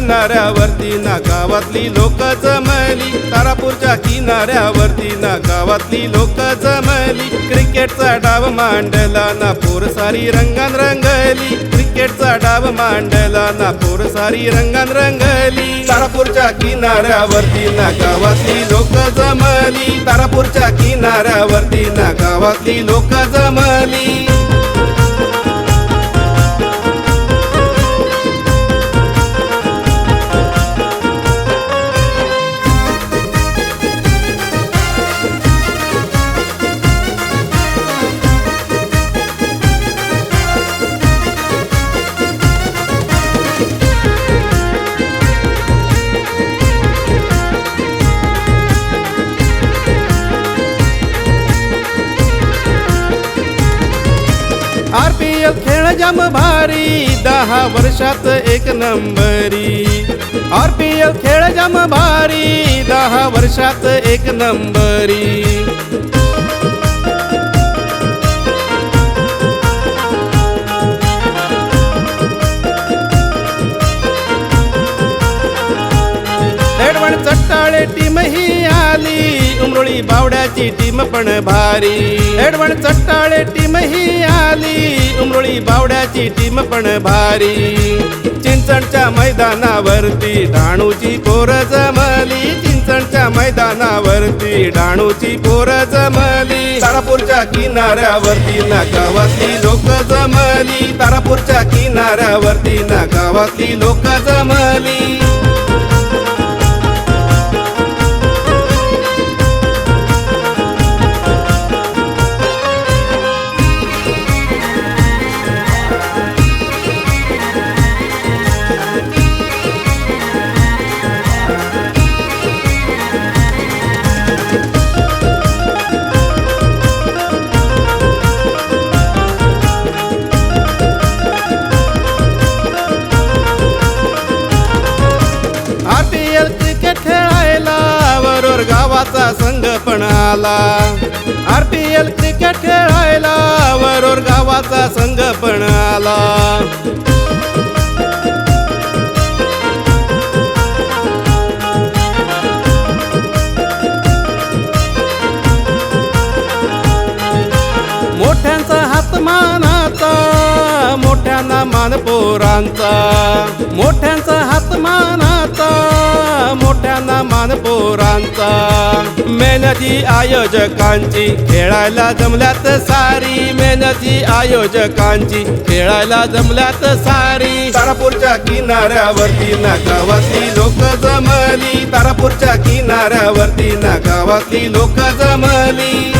किनाऱ्यावरती ना गावातली लोक जमली, तारापूरच्या किनाऱ्यावरती ना गावातली लोक जमली. क्रिकेटचा डाव मांडला ना पोर सारी रंगान रंगली, क्रिकेटचा डाव मांडला ना पोर सारी रंगान रंगली. तारापूरच्या किनाऱ्यावरती ना गावातली लोक जमली, तारापूरच्या किनाऱ्यावरती ना गावातली लोक जमली. RPL खेळ जाम भारी, 10 वर्षात एक नंबरी. RPL खेळ जाम भारी, 10 वर्षात एक नंबरी. एडवण चट्टाळे टीम ही आली, उमरोळी बावड्याची टीम पण भारी. एडवण चट्टाळे टीम ही आली, उमरोळी बावड्याची टीम पण भारी. चिंचणच्या मैदानावरती डहाणूची पोर जमली, चिंचणच्या मैदानावरती डहाणूची पोर जमली. तारापूरच्या किनाऱ्यावरती ना गावातली लोक जमली, तारापूरच्या किनाऱ्यावरती ना गावातली लोक जमली. RPL क्रिकेट खेळायला वरोर गावाचा संघ पण आला. RPL क्रिकेट खेळायला वरोर गावाचा संघ पण आला. मोठ्यांचा हात मानाचा, मोठ्यांना मान पोरांचा. मोठ्यांचा हात मानाचा, मोठ्यांना मान पोरांचा. मेहनती आयोजकांची खेळायला जमल्यात सारी, मेहनती आयोजकांची खेळायला जमल्यात सारी. तारापूरच्या किनाऱ्यावरती ना गावातली लोक जमली, तारापूरच्या किनाऱ्यावरती ना गावातली लोक जमली.